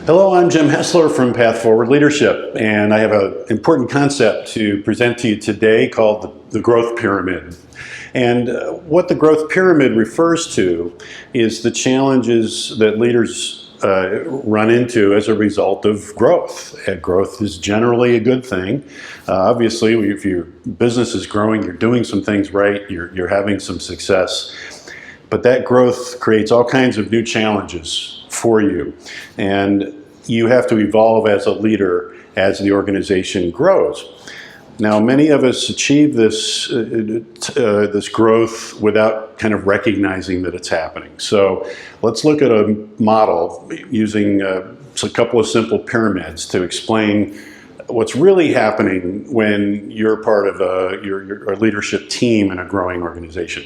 Hello, I'm Jim Hessler from Path Forward Leadership, and I have an important concept to present to you today called the growth pyramid. And what the growth pyramid refers to is the challenges that leaders run into as a result of growth. Growth is generally a good thing. Obviously, if your business is growing, you're doing some things right, you're having some success. But that growth creates all kinds of new challenges for you. And you have to evolve as a leader as the organization grows. Now, many of us achieve this growth without kind of recognizing that it's happening. So let's look at a model using a couple of simple pyramids to explain what's really happening when you're part of your leadership team in a growing organization.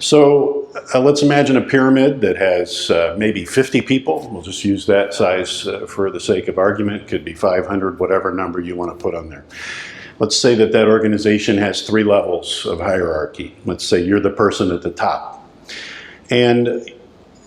So let's imagine a pyramid that has maybe 50 people. We'll just use that size for the sake of argument. It could be 500, whatever number you want to put on there. Let's say that organization has 3 levels of hierarchy. Let's say you're the person at the top. And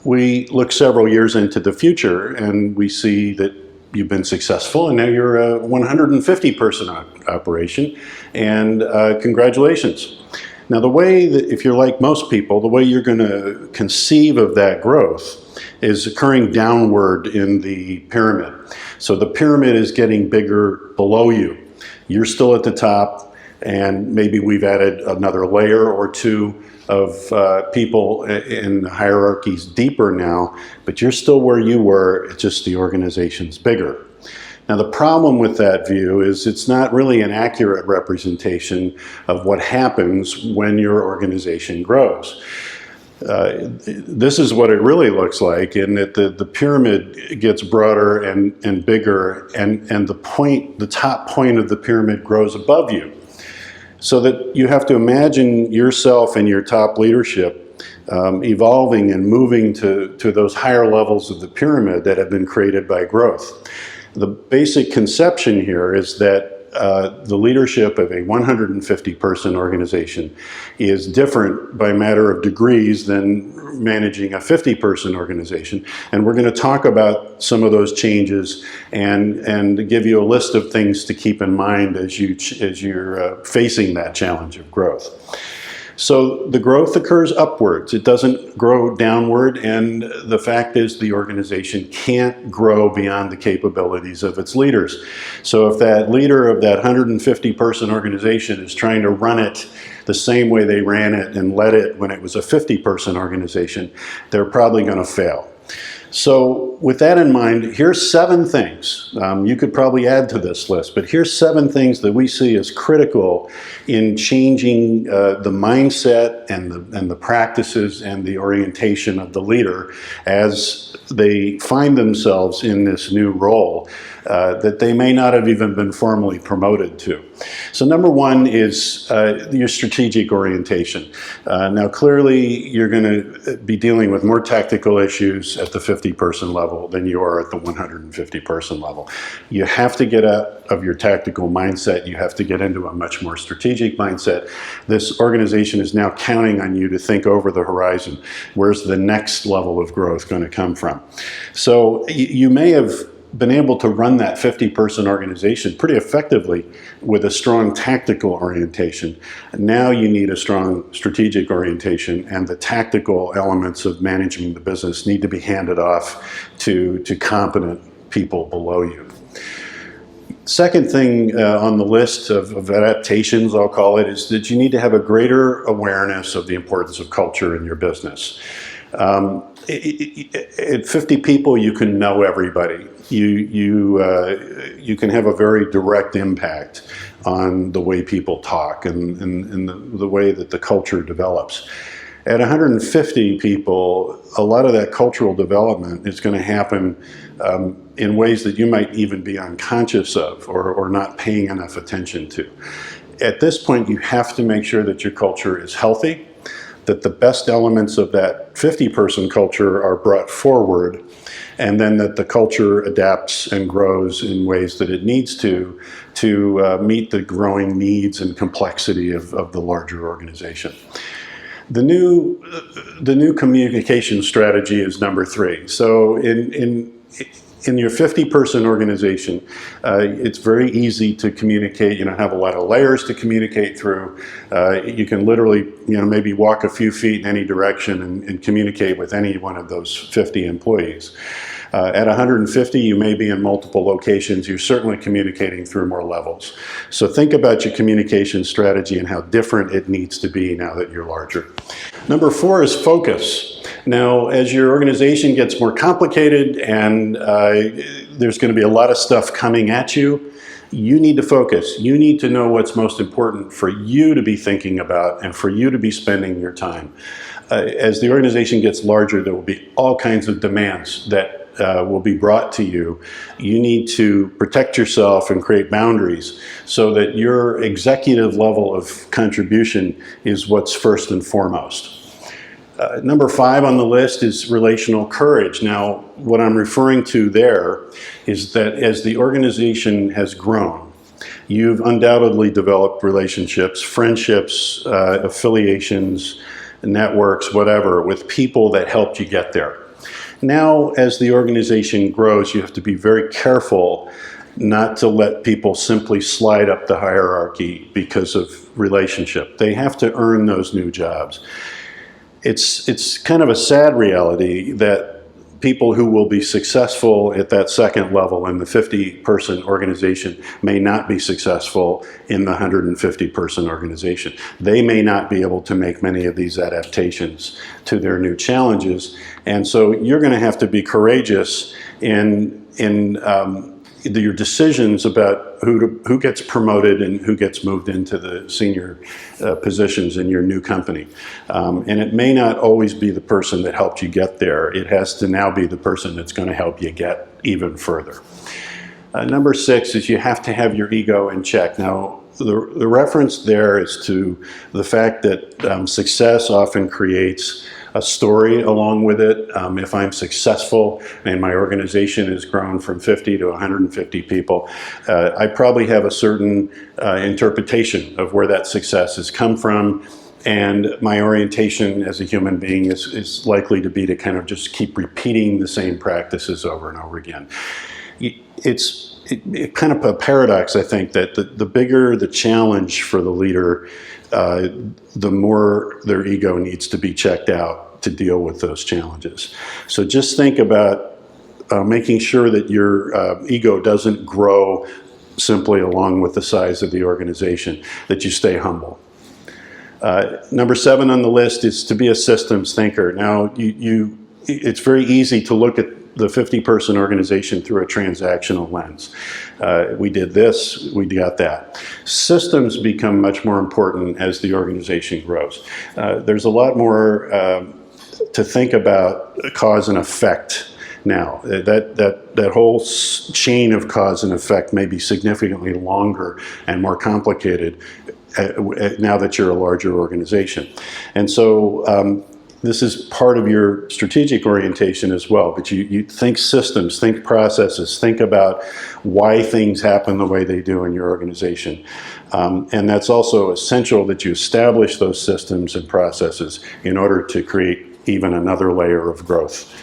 we look several years into the future and we see that you've been successful and now you're a 150 person operation, and congratulations. Now the way that, if you're like most people, the way you're going to conceive of that growth is occurring downward in the pyramid. So the pyramid is getting bigger below you. You're still at the top, and maybe we've added another layer or two of people in hierarchies deeper now, but you're still where you were, it's just the organization's bigger. Now the problem with that view is it's not really an accurate representation of what happens when your organization grows. This is what it really looks like, in that the pyramid gets broader and bigger, and the top point of the pyramid grows above you. So that you have to imagine yourself and your top leadership evolving and moving to those higher levels of the pyramid that have been created by growth. The basic conception here is that the leadership of a 150 person organization is different by matter of degrees than managing a 50 person organization. And we're going to talk about some of those changes and give you a list of things to keep in mind as you're facing that challenge of growth. So the growth occurs upwards. It doesn't grow downward, and the fact is the organization can't grow beyond the capabilities of its leaders. So if that leader of that 150 person organization is trying to run it the same way they ran it and led it when it was a 50 person organization, they're probably going to fail. So with that in mind, here's 7 things. You could probably add to this list, but here's 7 things that we see as critical in changing the mindset and the practices and the orientation of the leader as they find themselves in this new role that they may not have even been formally promoted to. So number 1 is your strategic orientation. Now clearly you're going to be dealing with more tactical issues at the 50 person level than you are at the 150 person level. You have to get out of your tactical mindset. You have to get into a much more strategic mindset. This organization is now counting on you to think over the horizon. Where's the next level of growth going to come from? So you may have been able to run that 50 person organization pretty effectively with a strong tactical orientation. Now you need a strong strategic orientation, and the tactical elements of managing the business need to be handed off to competent people below you. Second thing on the list of adaptations, I'll call it, is that you need to have a greater awareness of the importance of culture in your business. At 50 people, you can know everybody. You can have a very direct impact on the way people talk and the way that the culture develops. At 150 people, a lot of that cultural development is going to happen in ways that you might even be unconscious of or not paying enough attention to. At this point, you have to make sure that your culture is healthy, that the best elements of that 50 person culture are brought forward, and then that the culture adapts and grows in ways that it needs to meet the growing needs and complexity of the larger organization. The new communication strategy is number 3. So in your 50-person organization, it's very easy to communicate. You don't have a lot of layers to communicate through. You can literally, maybe walk a few feet in any direction and communicate with any one of those 50 employees. At 150, you may be in multiple locations. You're certainly communicating through more levels. So think about your communication strategy and how different it needs to be now that you're larger. Number 4 is focus. Now, as your organization gets more complicated and there's going to be a lot of stuff coming at you, you need to focus. You need to know what's most important for you to be thinking about and for you to be spending your time. As the organization gets larger, there will be all kinds of demands that will be brought to you. You need to protect yourself and create boundaries so that your executive level of contribution is what's first and foremost. Number 5 on the list is relational courage. Now, what I'm referring to there is that as the organization has grown, you've undoubtedly developed relationships, friendships, affiliations, networks, whatever, with people that helped you get there. Now, as the organization grows, you have to be very careful not to let people simply slide up the hierarchy because of relationship. They have to earn those new jobs. It's kind of a sad reality that people who will be successful at that second level in the 50-person organization may not be successful in the 150-person organization. They may not be able to make many of these adaptations to their new challenges. And so you're going to have to be courageous in your decisions about who gets promoted and who gets moved into the senior positions in your new company. And it may not always be the person that helped you get there. It has to now be the person that's going to help you get even further. Number 6 is you have to have your ego in check. Now, the reference there is to the fact that success often creates a story along with it. If I'm successful and my organization has grown from 50 to 150 people, I probably have a certain interpretation of where that success has come from, and my orientation as a human being is likely to be to kind of just keep repeating the same practices over and over again. It's kind of a paradox, I think, that the bigger the challenge for the leader, the more their ego needs to be checked out to deal with those challenges. So just think about making sure that your ego doesn't grow simply along with the size of the organization, that you stay humble. Number 7 on the list is to be a systems thinker. Now, it's very easy to look at the 50-person organization through a transactional lens. We did this, we got that. Systems become much more important as the organization grows. There's a lot more to think about cause and effect now. That whole chain of cause and effect may be significantly longer and more complicated now that you're a larger organization. And so this is part of your strategic orientation as well, but you think systems, think processes, think about why things happen the way they do in your organization. And that's also essential that you establish those systems and processes in order to create even another layer of growth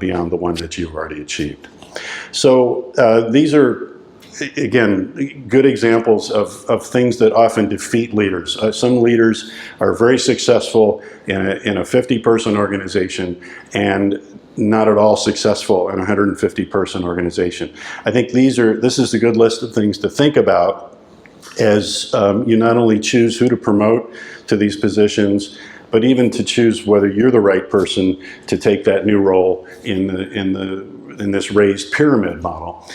beyond the one that you've already achieved. So these are, again, good examples of things that often defeat leaders. Some leaders are very successful in a 50-person organization and not at all successful in a 150-person organization. I think this is a good list of things to think about as you not only choose who to promote to these positions, but even to choose whether you're the right person to take that new role in this raised pyramid model.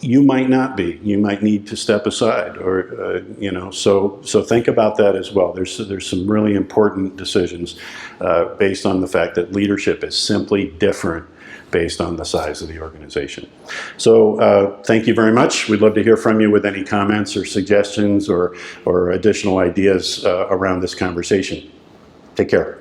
You might not be. You might need to step aside, or So think about that as well. There's some really important decisions based on the fact that leadership is simply different based on the size of the organization. So thank you very much. We'd love to hear from you with any comments or suggestions or additional ideas around this conversation. Take care.